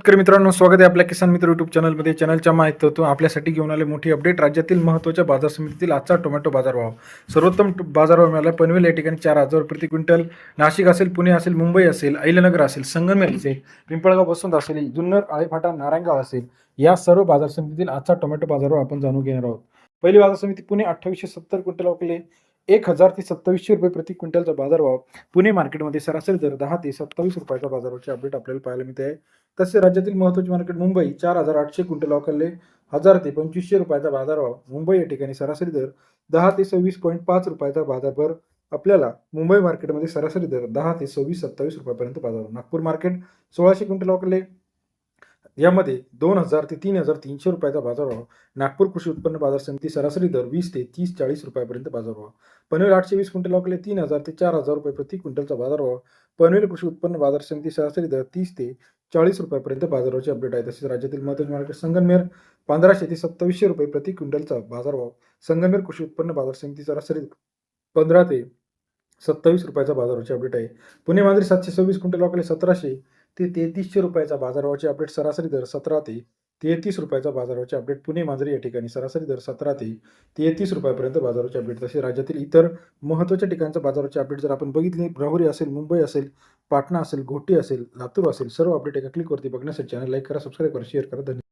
शेतकरी मित्रांनो, स्वागत आहे आपल्या किसान मित्र युट्यूब चॅनलमध्ये. चॅनलच्या माहितीतून आपल्यासाठी घेऊन आले मोठी अपडेट. राज्यातील महत्त्वाच्या बाजार समितीतील आजचा टोमॅटो बाजारभाव. सर्वोत्तम बाजारभाव मिळाला. पनवेल या ठिकाणी 4,000 प्रति क्विंटल, नाशिक असेल, पुणे असेल, मुंबई असेल, अहिल्यानगर असेल, संगमेर असेल, पिंपळगाव बसवंत असेल, जुन्नर, आळेफाटा, नारायणगाव असेल, या सर्व बाजार समितीतील आजचा टोमॅटो बाजारभाव आपण जाणून घेणार आहोत. पहिली बाजार समिती पुणे 2870 क्विंटल अवकले 1,000 ते 2700 रुपये प्रति क्विंटलचा बाजारभाव. पुणे मार्केटमध्ये सरासरी दर 10 ते 27 रुपयाचा बाजाराचे अपडेट आपल्याला पाहायला मिळते आहे. तसे राज्यातील महत्त्वाचे मार्केट मुंबई 4,800 क्विंटल अवकले 1,000 ते 2500 रुपयाचा बाजारभाव. मुंबई या ठिकाणी सरासरी दर 10 ते 26.5 रुपयाचा बाजारभाव. आपल्याला मुंबई मार्केटमध्ये सरासरी दर 10 ते 26-27 रुपयापर्यंत बाजारभाव. नागपूर मार्केट 1,600 क्विंटल अवकले, यामध्ये 2,000 ते 3,300 रुपयाचा बाजारभाव. नागपूर कृषी उत्पन्न बाजार समिती सरासरी दर 20 ते 30-40 रुपयापर्यंत बाजारभाव. पनवेल 820 क्विंटल अवकले 3,000 ते 4,000 रुपये प्रति क्विंटलचा बाजारभाव. पनवेल कृषी उत्पन्न बाजार समिती सरासरी दर 30 ते 40 रुपयापर्यंत बाजाराचे अपडेट आहे. तसेच राज्यातील महत्त्वाचे मार्केट संगमेर 1,500 ते 2,700 रुपये प्रति क्विंटलचा बाजारभाव. संगमेर कृषी उत्पन्न बाजार समिती सरासरी 15 ते 27 रुपयाचा बाजाराचे अपडेट आहे. पुणे मांजरी 726 क्विंटल अवकले 1,700 ते 3,300 रुपयाचा बाजारभावाचे अपडेट. सरासरी दर 17 ते 33 रुपयाचा बाजाराचे अपडेट. पुणे मांजरी या ठिकाणी सरासरी दर 17 ते 33 रुपयापर्यंत बाजाराचे अपडेट. तसे राज्यातील इतर महत्त्वाच्या ठिकाणांचा बाजाराचे अपडेट जर आपण बघितले, राहुरी असेल, मुंबई असेल, पाटणा असेल, घोटी असेल, लातूर असेल, सर्व अपडेट एका क्लिकवरती बघण्यासाठी चॅनल लाईक करा, सबस्क्राईब करा, शेअर करा. धन्यवाद.